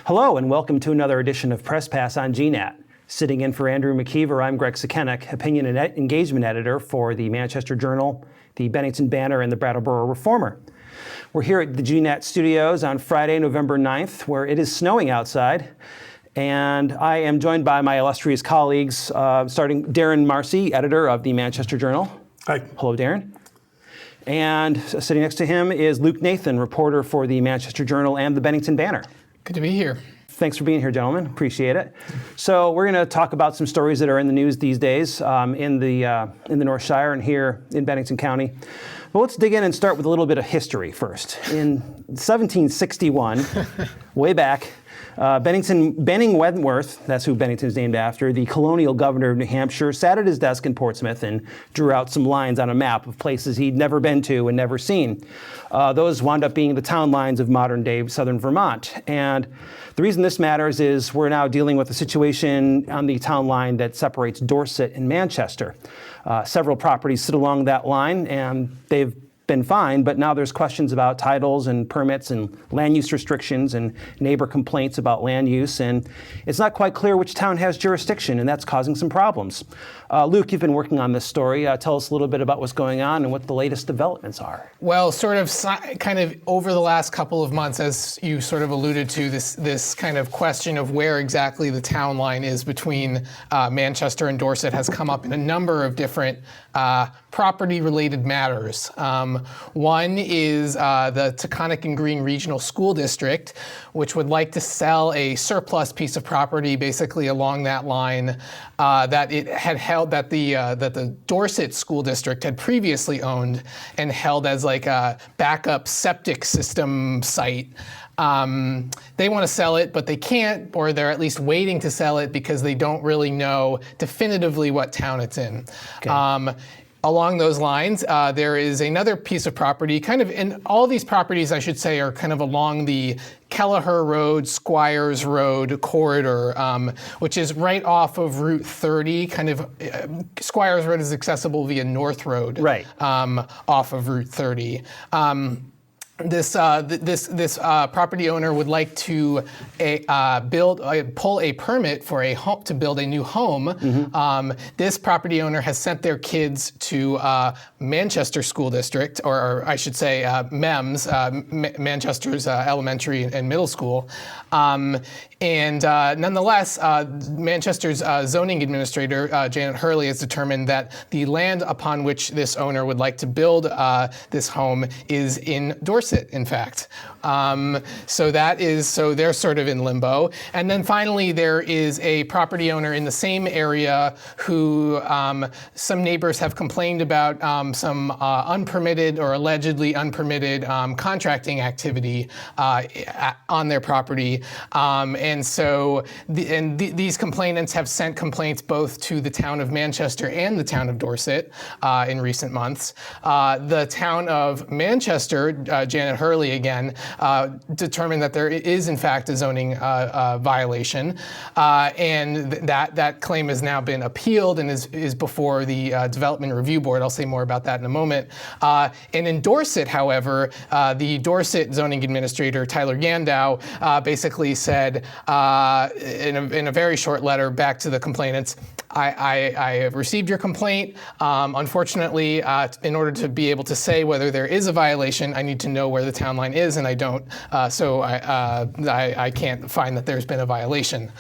Hello and welcome to another edition of Press Pass on GNAT. Sitting in for Andrew McKeever, I'm Greg Sukiennik, Opinion and Engagement Editor for the Manchester Journal, the Bennington Banner, and the Brattleboro Reformer. We're here at the GNAT studios on Friday, November 9th, where it is snowing outside. And I am joined by my illustrious colleagues, starting Darren Marcy, editor of the Manchester Journal. Hi. Hello, Darren. And sitting next to him is Luke Nathan, reporter for the Manchester Journal and the Bennington Banner. Good to be here. Thanks for being here, gentlemen. Appreciate it. So we're going to talk about some stories that are in the news these days in the North Shire and here in Bennington County. But let's dig in and start with a little bit of history first. In 1761, way back, Benning Wentworth, that's who Bennington's named after, the colonial governor of New Hampshire, sat at his desk in Portsmouth and drew out some lines on a map of places he'd never been to and never seen. Those wound up being the town lines of modern-day southern Vermont. And the reason this matters is we're now dealing with a situation on the town line that separates Dorset and Manchester. Several properties sit along that line, and they've been fine, but now there's questions about titles and permits and land use restrictions and neighbor complaints about land use, and it's not quite clear which town has jurisdiction, and that's causing some problems. Luke, you've been working on this story. Tell us a little bit about what's going on and what the latest developments are. Well, kind of over the last couple of months, as you sort of alluded to, this kind of question of where exactly the town line is between Manchester and Dorset has come up in a number of different property-related matters. One is the Taconic and Green Regional School District, which would like to sell a surplus piece of property basically along that line that it had held that the Dorset School District had previously owned and held as like a backup septic system site. They want to sell it, but they can't, or they're at least waiting to sell it because they don't really know definitively what town it's in. Okay. Along those lines, there is another piece of property, and all these properties, I should say, are kind of along the Kelleher Road, Squires Road corridor, which is right off of Route 30. Squires Road is accessible via North Road, right, off of Route 30. This property owner would like to pull a permit for a home to build a new home. Mm-hmm. This property owner has sent their kids to Manchester School District, or I should say MEMS, Manchester's elementary and middle school. Nonetheless, Manchester's zoning administrator, Janet Hurley, has determined that the land upon which this owner would like to build this home is in Dorset, in fact. So they're sort of in limbo. And then finally, there is a property owner in the same area who some neighbors have complained about some unpermitted or allegedly unpermitted contracting activity on their property. These complainants have sent complaints both to the town of Manchester and the town of Dorset in recent months. The town of Manchester, Janet Hurley again, determined that there is in fact a zoning violation, and that claim has now been appealed and is before the Development Review Board. I'll say more about that in a moment. And in Dorset, however, the Dorset zoning administrator, Tyler Yandow, basically said in a very short letter back to the complainants, I have received your complaint. Unfortunately, in order to be able to say whether there is a violation, I need to know where the town line is, and I don't. So I can't find that there's been a violation.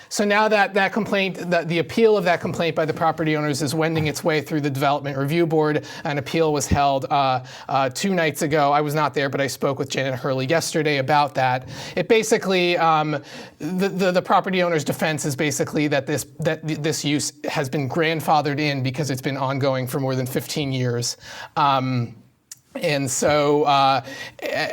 So now that complaint, the appeal of that complaint by the property owners is wending its way through the Development Review Board. An appeal was held 2 nights ago. I was not there, but I spoke with Janet Hurley yesterday about that. It basically, the property owner's defense is basically that this use has been grandfathered in because it's been ongoing for more than 15 years. And so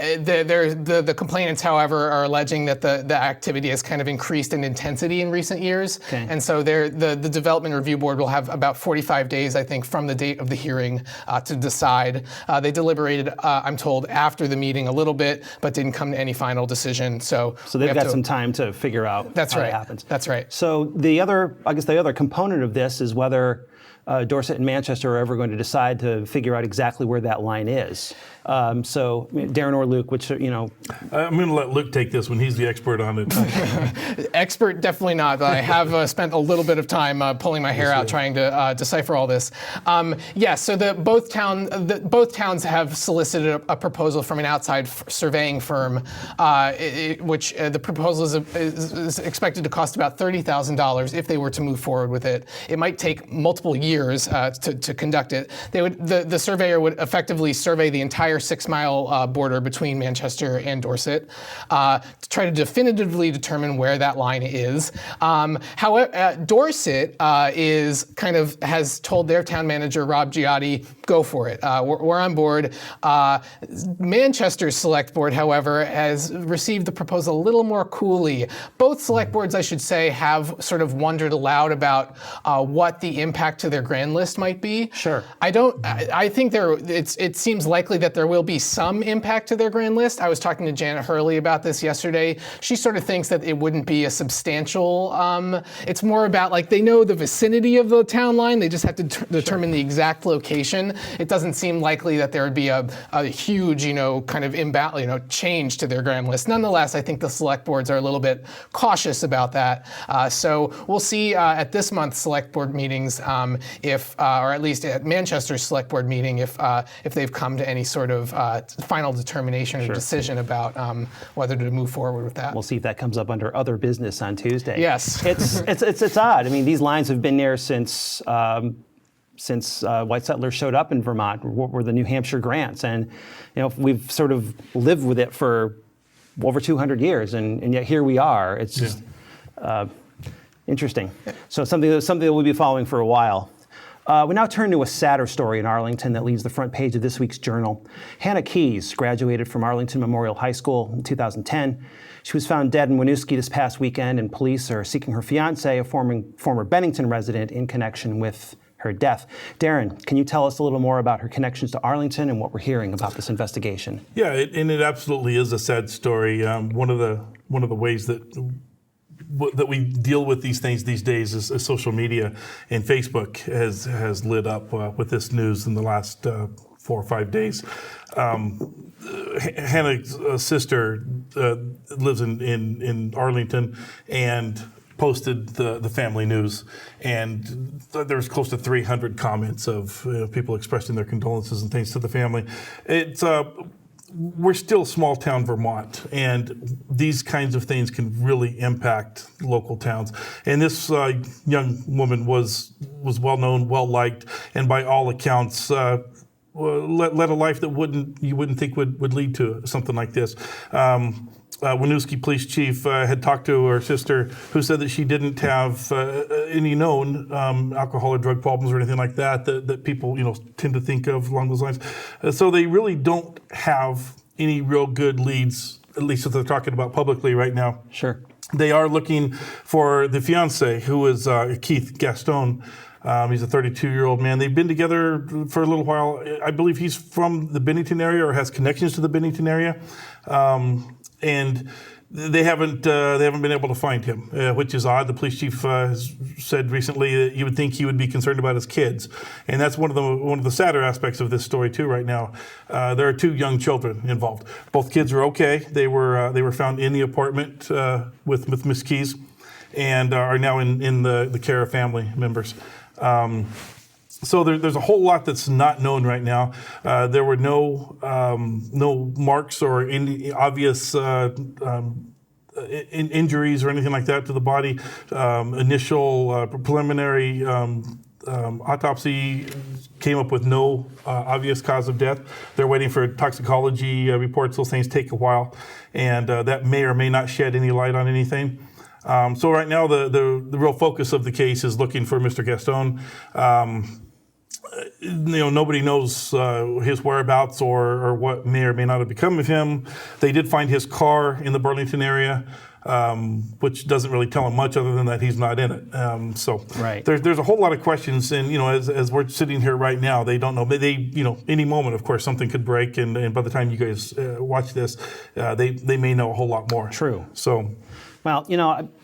the complainants, however, are alleging that the activity has kind of increased in intensity in recent years. Okay. And so the Development Review Board will have about 45 days, I think, from the date of the hearing to decide. They deliberated, I'm told, after the meeting a little bit, but didn't come to any final decision. So they've got some time to figure out how that happens. That's right. So the other component of this is whether Dorset and Manchester are ever going to decide to figure out exactly where that line is. So Darren or Luke, which, I'm going to let Luke take this one. He's the expert on it. Expert, definitely not. But I have spent a little bit of time pulling my hair out trying to decipher all this. So both towns have solicited a proposal from an outside surveying firm, which the proposal is expected to cost about $30,000 if they were to move forward with it. It might take multiple years to conduct it. The surveyor would effectively survey the entire 6-mile border between Manchester and Dorset to try to definitively determine where that line is. However, Dorset has told their town manager, Rob Giotti, go for it. We're on board. Manchester's select board, however, has received the proposal a little more coolly. Both select boards, I should say, have sort of wondered aloud about what the impact to their grand list might be. Sure. I think it seems likely that there will be some impact to their grand list. I was talking to Janet Hurley about this yesterday. She sort of thinks that it wouldn't be a substantial, it's more about like they know the vicinity of the town line, they just have to determine the exact location. It doesn't seem likely that there would be a huge, kind of change to their grand list. Nonetheless, I think the select boards are a little bit cautious about that. So we'll see at this month's select board meetings if, or at least at Manchester's select board meeting, if they've come to any sort of final determination or decision about whether to move forward with that. We'll see if that comes up under other business on Tuesday. Yes. It's odd. I mean, these lines have been there since white settlers showed up in Vermont, were the New Hampshire grants, and we've sort of lived with it for over 200 years, and yet here we are. It's just interesting. So something that we'll be following for a while. We now turn to a sadder story in Arlington that leads the front page of this week's Journal. Hannah Keyes graduated from Arlington Memorial High School in 2010. She was found dead in Winooski this past weekend, and police are seeking her fiancé, a former Bennington resident, in connection with her death. Darren, can you tell us a little more about her connections to Arlington and what we're hearing about this investigation? Yeah, and it absolutely is a sad story. One of the ways that we deal with these things these days is social media, and Facebook has lit up with this news in the last 4 or 5 days. Hannah's sister lives in Arlington and posted the family news, and there was close to 300 comments of people expressing their condolences and things to the family. We're still small town Vermont, and these kinds of things can really impact local towns. And this young woman was well known, well liked, and by all accounts led a life that you wouldn't think would lead to something like this. Winooski Police Chief had talked to her sister, who said that she didn't have any known alcohol or drug problems or anything like that people tend to think of along those lines. So they really don't have any real good leads, at least if they're talking about publicly right now. Sure. They are looking for the fiancé, who is Keith Gaston. He's a 32-year-old man. They've been together for a little while. I believe he's from the Bennington area or has connections to the Bennington area. And they haven't been able to find him, which is odd. The police chief has said recently that you would think he would be concerned about his kids, and that's one of the sadder aspects of this story too. Right now, there are 2 young children involved. Both kids are okay. They were found in the apartment with Miss Keyes, and are now in the care of family members. So there's a whole lot that's not known right now. There were no marks or any obvious injuries or anything like that to the body. Initial preliminary autopsy came up with no obvious cause of death. They're waiting for toxicology reports. Those things take a while, and that may or may not shed any light on anything. So right now the real focus of the case is looking for Mr. Gaston. Nobody knows his whereabouts or what may or may not have become of him. They did find his car in the Burlington area, which doesn't really tell them much other than that he's not in it. So right. There's a whole lot of questions, and as we're sitting here right now, they don't know. They any moment, of course, something could break, and by the time you guys watch this, they may know a whole lot more. True. So. Well,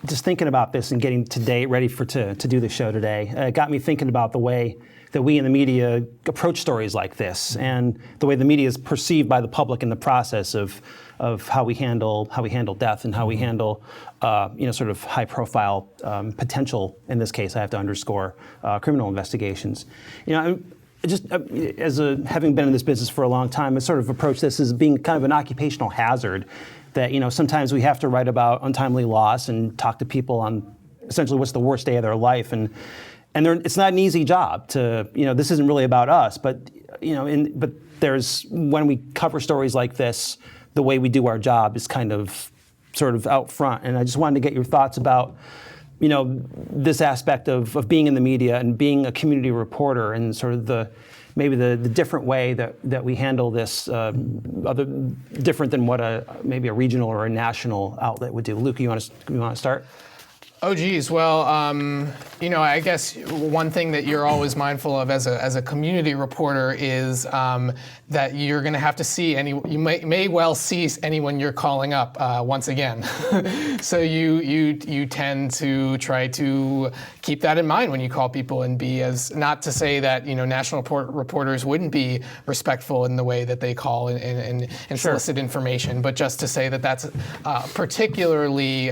just thinking about this and getting ready to do the show today, it got me thinking about the way that we in the media approach stories like this, and the way the media is perceived by the public in the process of how we handle death and how we handle sort of high profile potential, in this case I have to underscore, criminal investigations. Having been in this business for a long time, I sort of approach this as being kind of an occupational hazard, that sometimes we have to write about untimely loss and talk to people on essentially what's the worst day of their life, and it's not an easy job to, this isn't really about us, but there's, when we cover stories like this, the way we do our job is kind of sort of out front. And I just wanted to get your thoughts about, this aspect of being in the media and being a community reporter, and sort of maybe the different way that we handle this, different than what maybe a regional or a national outlet would do. Luke, you want to start? Oh, geez. Well, I guess one thing that you're always mindful of as a community reporter is that you're going to have to see you may well see anyone you're calling up once again. So you tend to try to keep that in mind when you call people, and be as, not to say that national reporters wouldn't be respectful in the way that they call and solicit information, but just to say that that's particularly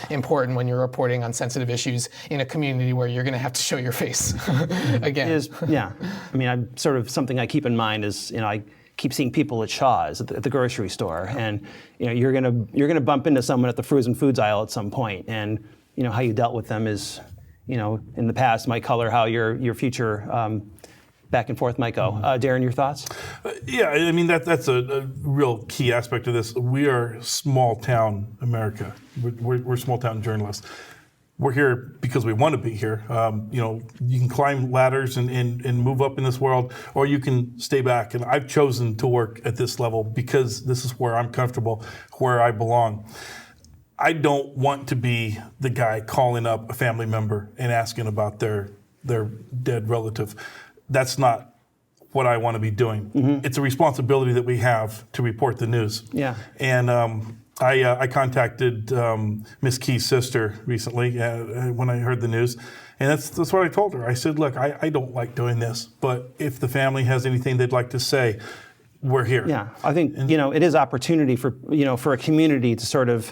important when you're reporting on sensitive issues in a community where you're going to have to show your face again. I'm sort of, something I keep in mind is, I keep seeing people at Shaw's at the grocery store, and you're gonna bump into someone at the frozen foods aisle at some point, and how you dealt with them is, in the past might color how your future back and forth might go. Darren, your thoughts? That's a real key aspect of this. We are small town America. We're small town journalists. We're here because we want to be here. You can climb ladders and move up in this world, or you can stay back. And I've chosen to work at this level because this is where I'm comfortable, where I belong. I don't want to be the guy calling up a family member and asking about their dead relative. That's not what I want to be doing. Mm-hmm. It's a responsibility that we have to report the news. Yeah. And I contacted Miss Key's sister recently when I heard the news, and that's what I told her. I said, look, I don't like doing this, but if the family has anything they'd like to say, we're here. Yeah, I think it is opportunity for a community to sort of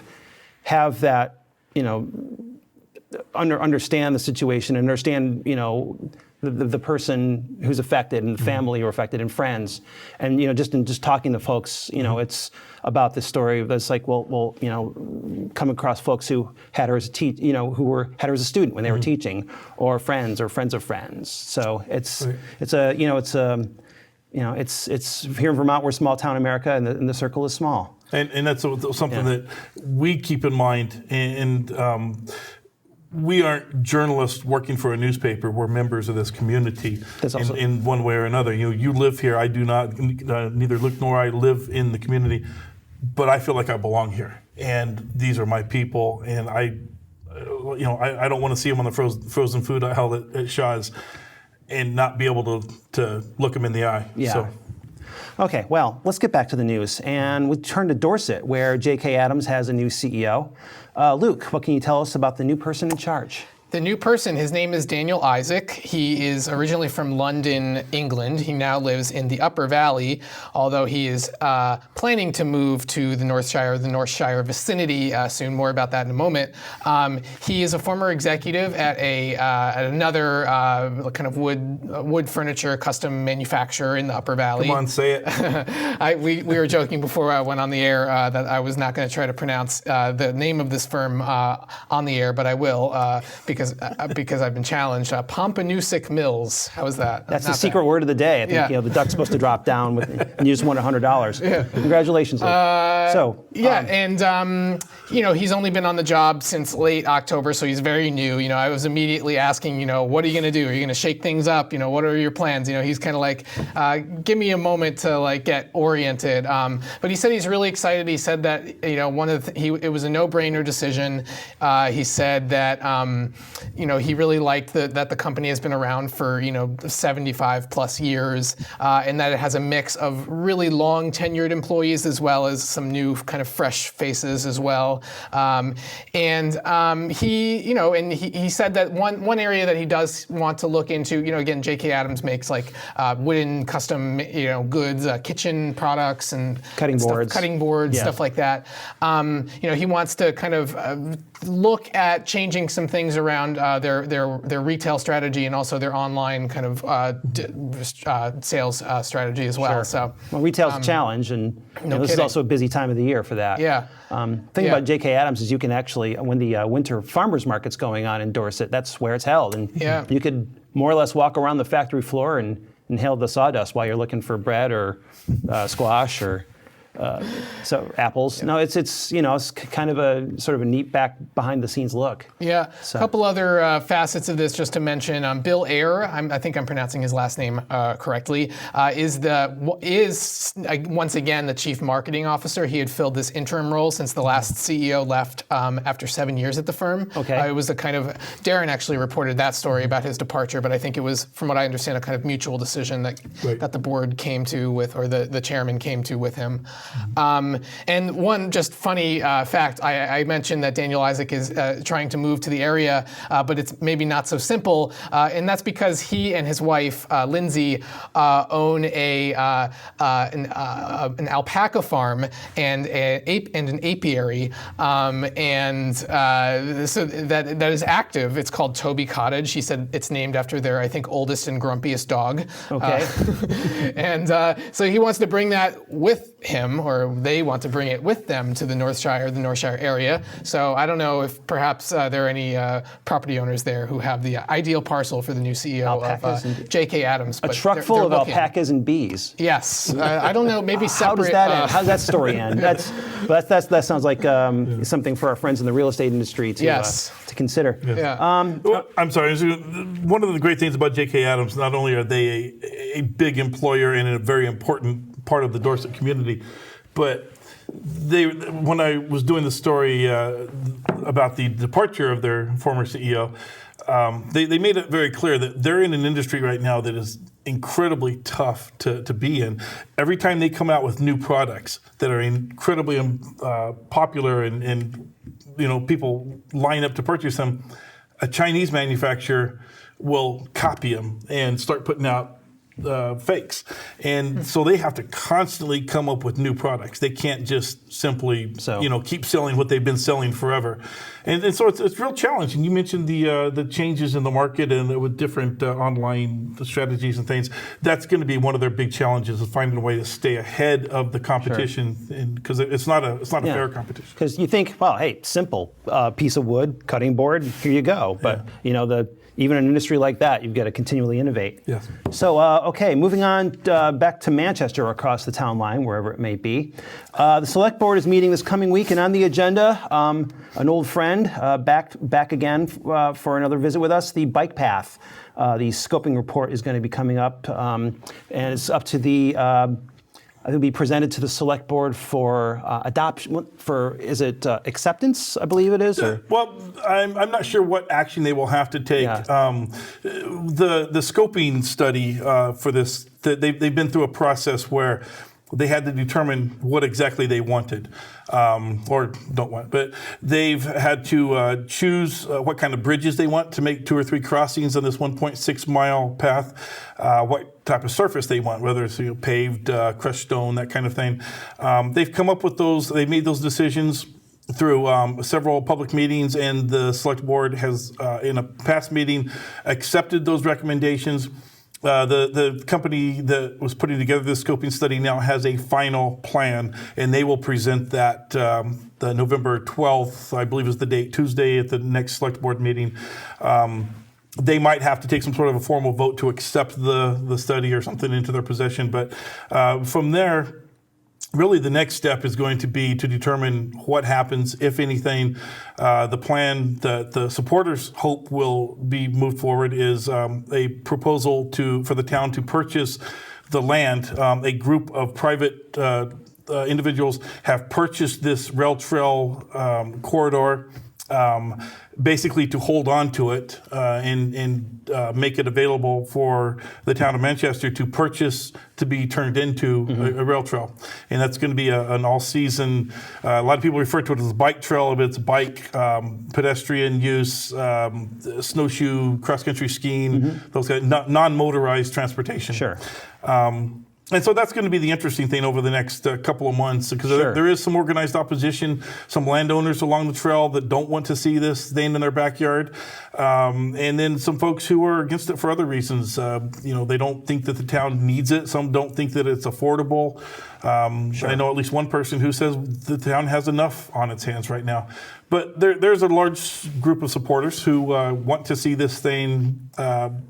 have that understand the situation and understand the person who's affected, and the family who are affected, and friends, and just talking to folks, it's about this story that's like, well, come across folks who had her as had her as a student when they were teaching, or friends of friends. So it's here in Vermont, we're small town America, and the circle is small. And that's something that we keep in mind, and we aren't journalists working for a newspaper. We're members of this community in one way or another. You live here. I do not. Neither Luke nor I live in the community, but I feel like I belong here, and these are my people. And I don't want to see them on the frozen food aisle at Shaw's and not be able to look them in the eye. Yeah. So. Okay, well, let's get back to the news, and we turn to Dorset, where J.K. Adams has a new CEO. Luke, what can you tell us about the new person in charge? The new person, his name is Daniel Isaac. He is originally from London, England. He now lives in the Upper Valley, although he is planning to move to the North Shire vicinity soon. More about that in a moment. He is a former executive at another kind of wood furniture custom manufacturer in the Upper Valley. Come on, say it. We were joking before I went on the air that I was not going to try to pronounce the name of this firm on the air, but I will because I've been challenged. Pompanousic Mills. How is that? That's the secret word of the day. I think the duck's supposed to drop down and you just won $100. Yeah. Congratulations, Luke. He's only been on the job since late October, so he's very new. I was immediately asking, what are you going to do? Are you going to shake things up? What are your plans? He's kind of like, give me a moment to get oriented. But he said he's really excited. He said that it was a no-brainer decision. He said that he really liked that the company has been around for 75 plus years, and that it has a mix of really long tenured employees as well as some new kind of fresh faces as well. He said that one area that he does want to look into, again, J.K. Adams makes like wooden custom goods, kitchen products and cutting boards, stuff like that. He wants to kind of look at changing some things around their retail strategy and also their online kind of sales strategy as well. Sure. So, retail's a challenge, and this is also a busy time of the year for that. Yeah. Thing about J.K. Adams is you can actually, when the winter farmers market's going on in Dorset, that's where it's held, and you could more or less walk around the factory floor and inhale the sawdust while you're looking for bread or squash or apples. No, it's kind of a sort of a neat behind the scenes look. Yeah, a couple other facets of this just to mention. Bill Ayer, I think I'm pronouncing his last name correctly, is once again the chief marketing officer. He had filled this interim role since the last CEO left after 7 years at the firm. Okay. It was a kind of Darren actually reported that story about his departure, but I think it was, from what I understand, a kind of mutual decision that the board came to with, or the chairman came to with him. And one just funny fact, I mentioned that Daniel Isaac is trying to move to the area, but it's maybe not so simple, and that's because he and his wife, Lindsay, own an alpaca farm and an apiary, so that is active. It's called Toby Cottage. He said it's named after their, I think, oldest and grumpiest dog. Okay. And so he wants to bring that with him, or they want to bring it with them to the North Shire area. So I don't know if perhaps there are any property owners there who have the ideal parcel for the new CEO of J.K. Adams. A truck full of alpacas and bees. Yes. I don't know, maybe separate. How does that end? How does that story end? That sounds like something for our friends in the real estate industry to consider. Yes. Yeah. I'm sorry. One of the great things about J.K. Adams, not only are they a big employer and a very important part of the Dorset community, but when I was doing the story about the departure of their former CEO, they made it very clear that they're in an industry right now that is incredibly tough to be in. Every time they come out with new products that are incredibly popular and people line up to purchase them, a Chinese manufacturer will copy them and start putting out fakes. And so they have to constantly come up with new products. They can't just simply keep selling what they've been selling forever. And so it's a real challenge. And you mentioned the changes in the market and with different online strategies and things. That's going to be one of their big challenges, is finding a way to stay ahead of the competition, because it's not a fair competition. Because you think, well, hey, simple piece of wood, cutting board, here you go. But even in an industry like that, you've got to continually innovate. Yes. So, moving on back to Manchester, across the town line, wherever it may be. The Select Board is meeting this coming week, and on the agenda, an old friend back again for another visit with us, the bike path. The scoping report is going to be coming up, and it's up to the... It'll be presented to the Select Board for adoption. Is it acceptance? I believe it is. Or? Well, I'm not sure what action they will have to take. Yeah. The scoping study for this, they've been through a process where they had to determine what exactly they wanted, or don't want. But they've had to choose what kind of bridges they want to make 2 or 3 crossings on this 1.6 mile path, what type of surface they want, whether it's paved, crushed stone, that kind of thing. They've come up with those. They made those decisions through several public meetings, and the Select Board has, in a past meeting, accepted those recommendations. The company that was putting together this scoping study now has a final plan, and they will present that the November 12th, I believe is the date, Tuesday at the next Select Board meeting. They might have to take some sort of a formal vote to accept the study or something into their possession, but from there, really, the next step is going to be to determine what happens, if anything. The plan that the supporters hope will be moved forward is a proposal for the town to purchase the land. A group of private individuals have purchased this rail trail corridor. basically to hold on to it and make it available for the town of Manchester to purchase to be turned into a rail trail. And that's going to be an all-season, a lot of people refer to it as a bike trail, but it's bike, pedestrian use, snowshoe, cross-country skiing, those kind of non-motorized transportation. Sure. And so that's going to be the interesting thing over the next couple of months, because there is some organized opposition, some landowners along the trail that don't want to see this thing in their backyard, and then some folks who are against it for other reasons. They don't think that the town needs it. Some don't think that it's affordable. I know at least one person who says the town has enough on its hands right now. But there's a large group of supporters who want to see this thing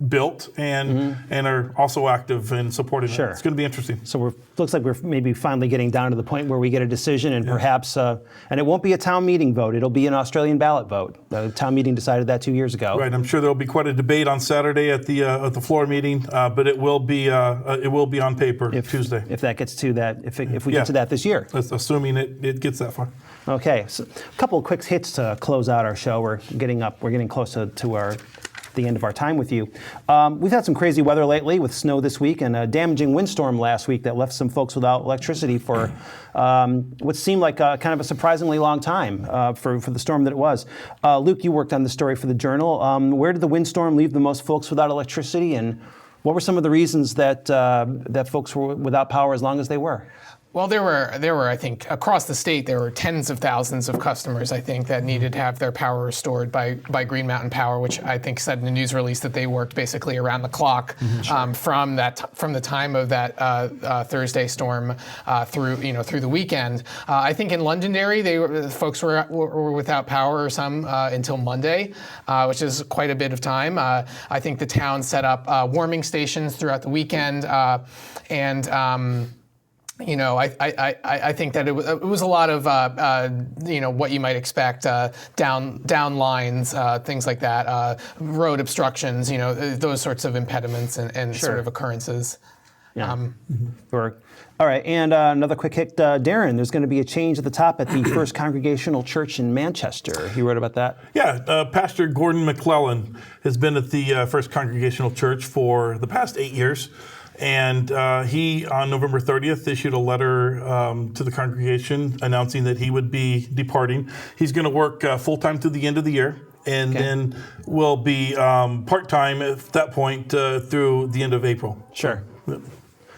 built and are also active in supporting it. It's going to be interesting. So looks like we're maybe finally getting down to the point where we get a decision, and perhaps, and it won't be a town meeting vote. It'll be an Australian ballot vote. The town meeting decided that 2 years ago. Right. I'm sure there'll be quite a debate on Saturday at the floor meeting, but it will be on paper Tuesday. If that gets to that, if we get to that this year. Assuming it gets that far. Okay, so a couple of quick hits to close out our show. We're getting close to the end of our time with you. We've had some crazy weather lately with snow this week and a damaging windstorm last week that left some folks without electricity for what seemed like kind of a surprisingly long time for the storm that it was. Luke, you worked on the story for the Journal. Where did the windstorm leave the most folks without electricity, and what were some of the reasons that folks were without power as long as they were? Well, there were, I think, across the state, there were tens of thousands of customers, I think, that needed to have their power restored by Green Mountain Power, which I think said in a news release that they worked basically around the clock from the time of that Thursday storm through the weekend. I think in Londonderry, folks were without power or some until Monday, which is quite a bit of time. I think the town set up warming stations throughout the weekend, I think that it was a lot of what you might expect, down lines, things like that, road obstructions, those sorts of impediments and sort of occurrences. Yeah. All right, and another quick hit, Darren, there's going to be a change at the top at the First Congregational Church in Manchester. You wrote about that? Yeah, Pastor Gordon McClellan has been at the First Congregational Church for the past 8 years. And he, on November 30th, issued a letter to the congregation announcing that he would be departing. He's going to work full-time through the end of the year, and then will be part-time at that point through the end of April. Sure.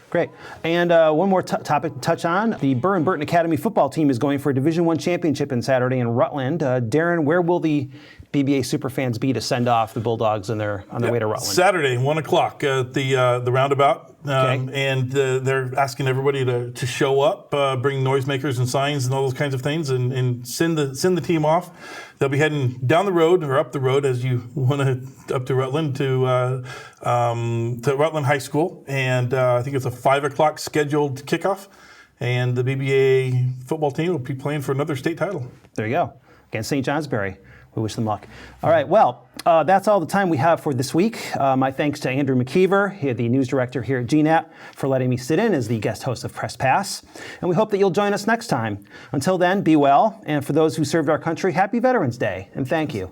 Great. And one more topic to touch on. The Burr and Burton Academy football team is going for a Division I championship on Saturday in Rutland. Darren, where will the BBA superfans be to send off the Bulldogs on their way to Rutland? Saturday, 1 o'clock at the roundabout. And they're asking everybody to show up, bring noisemakers and signs and all those kinds of things, and send the team off. They'll be heading down the road or up the road as you want to up to Rutland to Rutland High School, and I think it's a 5 o'clock scheduled kickoff, and the BBA football team will be playing for another state title. There you go, against St. Johnsbury. We wish them luck. All right, well, that's all the time we have for this week. My thanks to Andrew McKeever, the news director here at GNAT, for letting me sit in as the guest host of Press Pass. And we hope that you'll join us next time. Until then, be well. And for those who served our country, happy Veterans Day, and thank you.